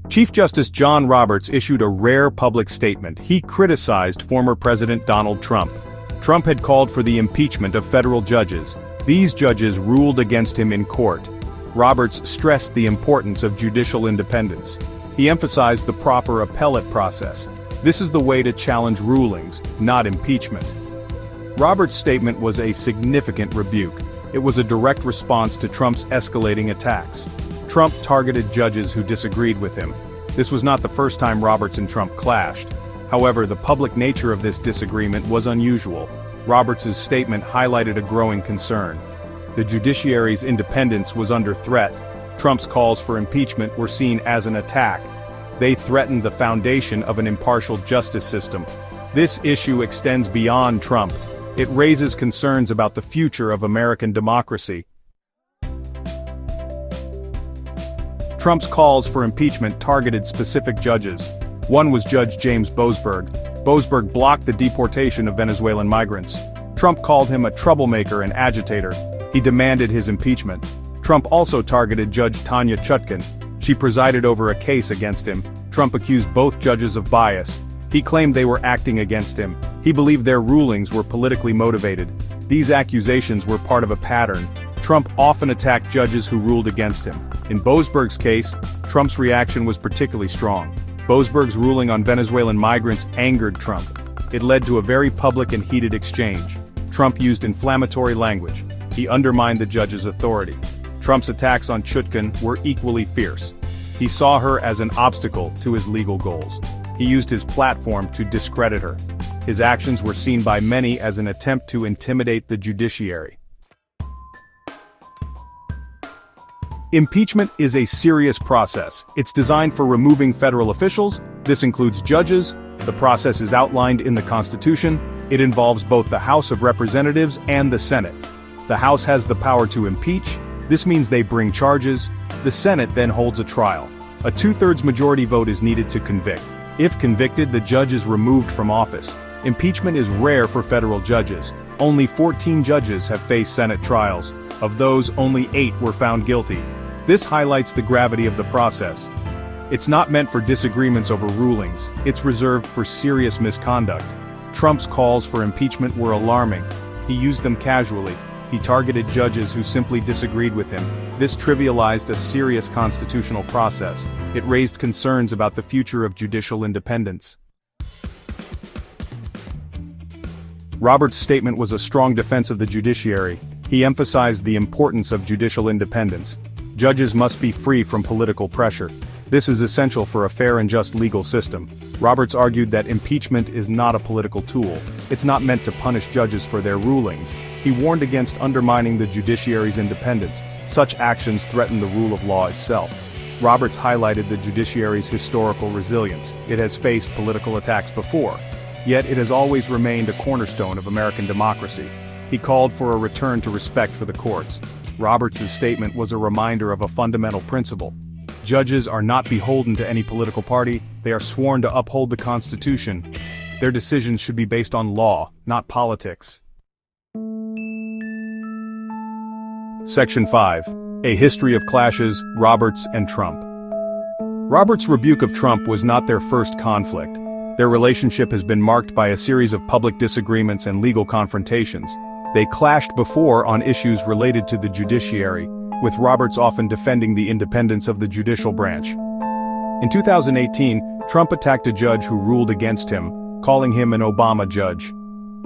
Chief Justice John Roberts issued a rare public statement. He criticized former President Donald Trump. Trump had called for the impeachment of federal judges. These judges ruled against him in court. Roberts stressed the importance of judicial independence. He emphasized the proper appellate process. This is the way to challenge rulings, not impeachment. Roberts' statement was a significant rebuke. It was a direct response to Trump's escalating attacks. Trump targeted judges who disagreed with him. This was not the first time Roberts and Trump clashed. However, the public nature of this disagreement was unusual. Roberts' statement highlighted a growing concern. The judiciary's independence was under threat. Trump's calls for impeachment were seen as an attack. They threatened the foundation of an impartial justice system. This issue extends beyond Trump. It raises concerns about the future of American democracy. Trump's calls for impeachment targeted specific judges. One was Judge James Boasberg. Boasberg blocked the deportation of Venezuelan migrants. Trump called him a troublemaker and agitator. He demanded his impeachment. Trump also targeted Judge Tanya Chutkan. She presided over a case against him. Trump accused both judges of bias. He claimed they were acting against him. He believed their rulings were politically motivated. These accusations were part of a pattern. Trump often attacked judges who ruled against him. In Boasberg's case, Trump's reaction was particularly strong. Boasberg's ruling on Venezuelan migrants angered Trump. It led to a very public and heated exchange. Trump used inflammatory language. He undermined the judge's authority. Trump's attacks on Chutkan were equally fierce. He saw her as an obstacle to his legal goals. He used his platform to discredit her. His actions were seen by many as an attempt to intimidate the judiciary. Impeachment is a serious process. It's designed for removing federal officials. This includes judges. The process is outlined in the Constitution. It involves both the House of Representatives and the Senate. The House has the power to impeach. This means they bring charges. The Senate then holds a trial. A two-thirds majority vote is needed to convict. If convicted, the judge is removed from office. Impeachment is rare for federal judges. Only 14 judges have faced Senate trials. Of those, only 8 were found guilty. This highlights the gravity of the process. It's not meant for disagreements over rulings. It's reserved for serious misconduct. Trump's calls for impeachment were alarming. He used them casually. He targeted judges who simply disagreed with him. This trivialized a serious constitutional process. It raised concerns about the future of judicial independence. Roberts' statement was a strong defense of the judiciary. He emphasized the importance of judicial independence. Judges must be free from political pressure. This is essential for a fair and just legal system. Roberts argued that impeachment is not a political tool. It's not meant to punish judges for their rulings. He warned against undermining the judiciary's independence. Such actions threaten the rule of law itself. Roberts highlighted the judiciary's historical resilience. It has faced political attacks before, yet it has always remained a cornerstone of American democracy. He called for a return to respect for the courts. Roberts' statement was a reminder of a fundamental principle. Judges are not beholden to any political party. They are sworn to uphold the Constitution. Their decisions should be based on law, not politics. Section 5. A History of Clashes, Roberts and Trump. Roberts' rebuke of Trump was not their first conflict. Their relationship has been marked by a series of public disagreements and legal confrontations. They clashed before on issues related to the judiciary, with Roberts often defending the independence of the judicial branch. In 2018, Trump attacked a judge who ruled against him, calling him an Obama judge.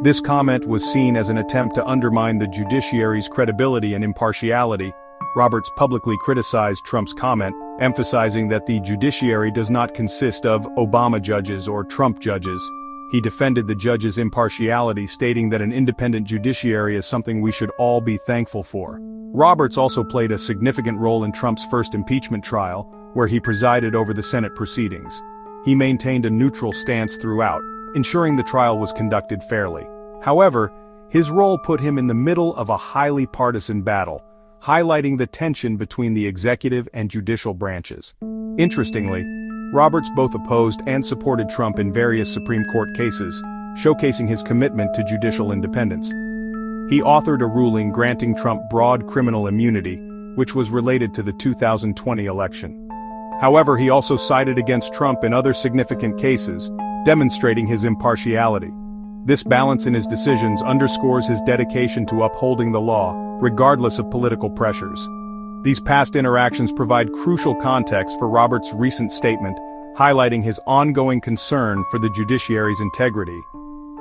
This comment was seen as an attempt to undermine the judiciary's credibility and impartiality. Roberts publicly criticized Trump's comment, emphasizing that the judiciary does not consist of Obama judges or Trump judges. He defended the judge's impartiality, stating that an independent judiciary is something we should all be thankful for. Roberts also played a significant role in Trump's first impeachment trial, where he presided over the Senate proceedings. He maintained a neutral stance throughout, ensuring the trial was conducted fairly. However, his role put him in the middle of a highly partisan battle, highlighting the tension between the executive and judicial branches. Interestingly, Roberts both opposed and supported Trump in various Supreme Court cases, showcasing his commitment to judicial independence. He authored a ruling granting Trump broad criminal immunity, which was related to the 2020 election. However, he also sided against Trump in other significant cases, demonstrating his impartiality. This balance in his decisions underscores his dedication to upholding the law, regardless of political pressures. These past interactions provide crucial context for Roberts' recent statement, highlighting his ongoing concern for the judiciary's integrity.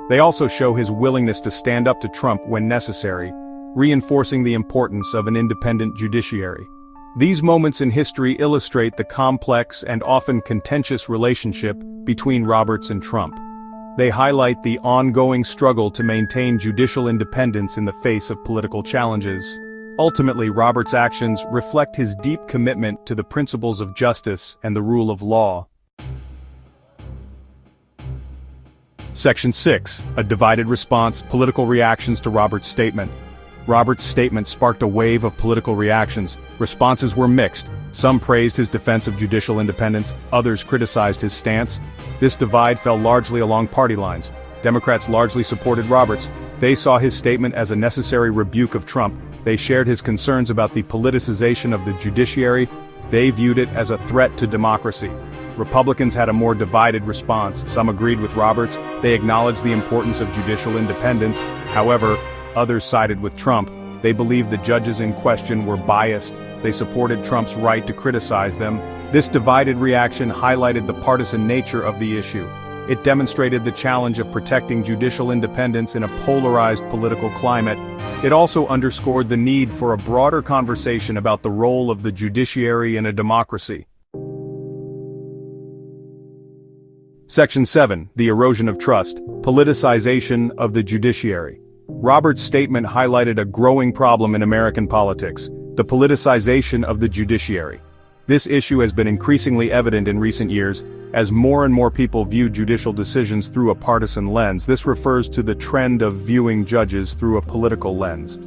They also show his willingness to stand up to Trump when necessary, reinforcing the importance of an independent judiciary. These moments in history illustrate the complex and often contentious relationship between Roberts and Trump. They highlight the ongoing struggle to maintain judicial independence in the face of political challenges. Ultimately, Roberts' actions reflect his deep commitment to the principles of justice and the rule of law. Section 6. A divided response, political reactions to Roberts' statement. Roberts' statement sparked a wave of political reactions. Responses were mixed. Some praised his defense of judicial independence, others criticized his stance. This divide fell largely along party lines. Democrats largely supported Roberts. They saw his statement as a necessary rebuke of Trump. They shared his concerns about the politicization of the judiciary. They viewed it as a threat to democracy. Republicans had a more divided response. Some agreed with Roberts. They acknowledged the importance of judicial independence. However, others sided with Trump. They believed the judges in question were biased. They supported Trump's right to criticize them. This divided reaction highlighted the partisan nature of the issue. It demonstrated the challenge of protecting judicial independence in a polarized political climate. It also underscored the need for a broader conversation about the role of the judiciary in a democracy. Section 7. The erosion of trust, politicization of the judiciary. Roberts' statement highlighted a growing problem in American politics, the politicization of the judiciary. This issue has been increasingly evident in recent years, as more and more people view judicial decisions through a partisan lens. This refers to the trend of viewing judges through a political lens.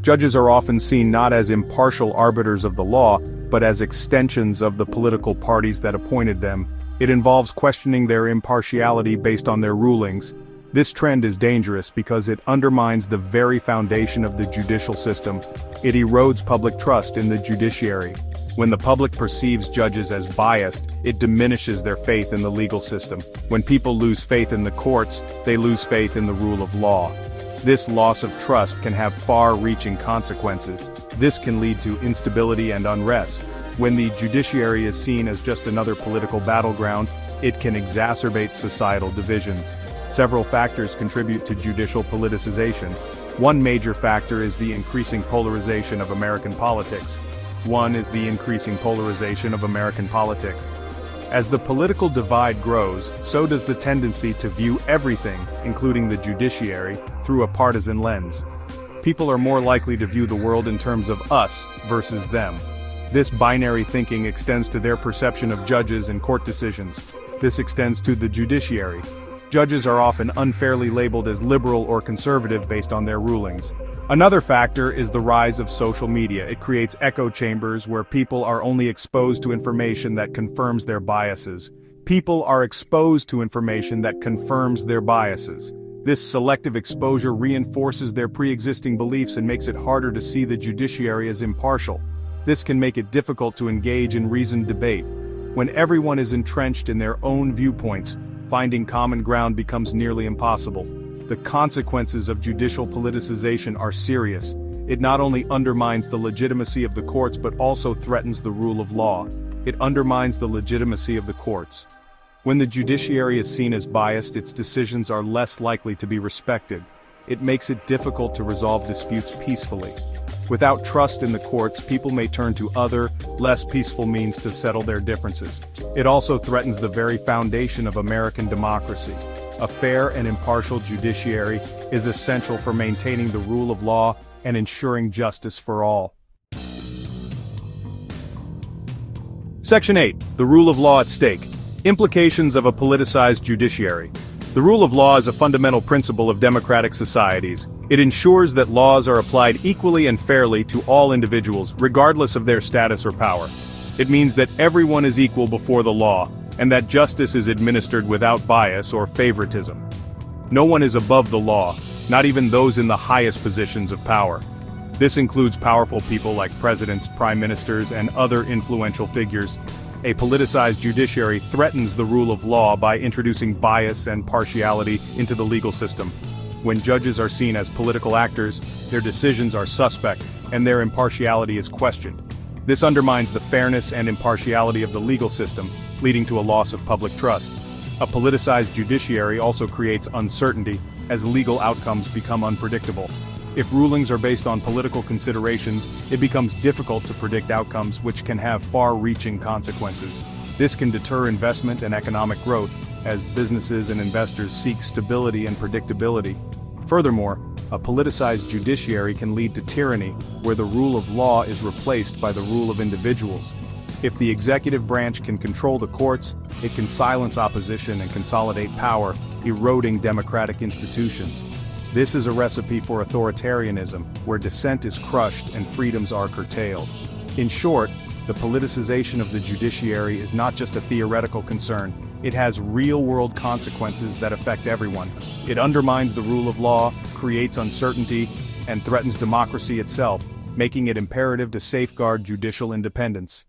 Judges are often seen not as impartial arbiters of the law, but as extensions of the political parties that appointed them. It involves questioning their impartiality based on their rulings. This trend is dangerous because it undermines the very foundation of the judicial system. It erodes public trust in the judiciary. When the public perceives judges as biased, it diminishes their faith in the legal system. When people lose faith in the courts, they lose faith in the rule of law. This loss of trust can have far-reaching consequences. This can lead to instability and unrest. When the judiciary is seen as just another political battleground, it can exacerbate societal divisions. Several factors contribute to judicial politicization. One major factor is the increasing polarization of American politics. As the political divide grows, so does the tendency to view everything, including the judiciary, through a partisan lens. People are more likely to view the world in terms of us versus them. This binary thinking extends to their perception of judges and court decisions. This extends to the judiciary. Judges are often unfairly labeled as liberal or conservative based on their rulings. Another factor is the rise of social media. It creates echo chambers where people are only exposed to information that confirms their biases. This selective exposure reinforces their pre-existing beliefs and makes it harder to see the judiciary as impartial. This can make it difficult to engage in reasoned debate. When everyone is entrenched in their own viewpoints, finding common ground becomes nearly impossible. The consequences of judicial politicization are serious. It not only undermines the legitimacy of the courts but also threatens the rule of law. It undermines the legitimacy of the courts. When the judiciary is seen as biased, its decisions are less likely to be respected. It makes it difficult to resolve disputes peacefully. Without trust in the courts, people may turn to other, less peaceful means to settle their differences. It also threatens the very foundation of American democracy. A fair and impartial judiciary is essential for maintaining the rule of law and ensuring justice for all. Section 8. The rule of law at stake. Implications of a politicized judiciary. The rule of law is a fundamental principle of democratic societies. It ensures that laws are applied equally and fairly to all individuals, regardless of their status or power. It means that everyone is equal before the law, and that justice is administered without bias or favoritism. No one is above the law, not even those in the highest positions of power. This includes powerful people like presidents, prime ministers, and other influential figures. A politicized judiciary threatens the rule of law by introducing bias and partiality into the legal system. When judges are seen as political actors, their decisions are suspect, and their impartiality is questioned. This undermines the fairness and impartiality of the legal system, leading to a loss of public trust. A politicized judiciary also creates uncertainty, as legal outcomes become unpredictable. If rulings are based on political considerations, it becomes difficult to predict outcomes which can have far-reaching consequences. This can deter investment and economic growth, as businesses and investors seek stability and predictability. Furthermore, a politicized judiciary can lead to tyranny, where the rule of law is replaced by the rule of individuals. If the executive branch can control the courts, it can silence opposition and consolidate power, eroding democratic institutions. This is a recipe for authoritarianism, where dissent is crushed and freedoms are curtailed. In short, the politicization of the judiciary is not just a theoretical concern, it has real-world consequences that affect everyone. It undermines the rule of law, creates uncertainty, and threatens democracy itself, making it imperative to safeguard judicial independence.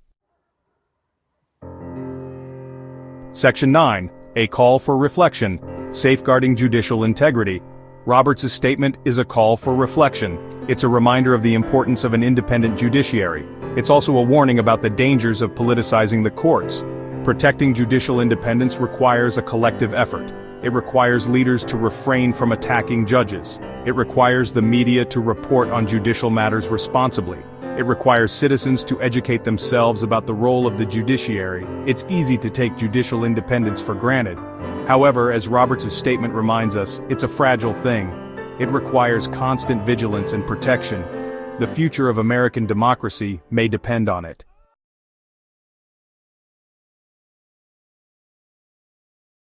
Section 9. A call for reflection. Safeguarding judicial integrity. Roberts' statement is a call for reflection. It's a reminder of the importance of an independent judiciary. It's also a warning about the dangers of politicizing the courts. Protecting judicial independence requires a collective effort. It requires leaders to refrain from attacking judges. It requires the media to report on judicial matters responsibly. It requires citizens to educate themselves about the role of the judiciary. It's easy to take judicial independence for granted. However, as Roberts' statement reminds us, it's a fragile thing. It requires constant vigilance and protection. The future of American democracy may depend on it.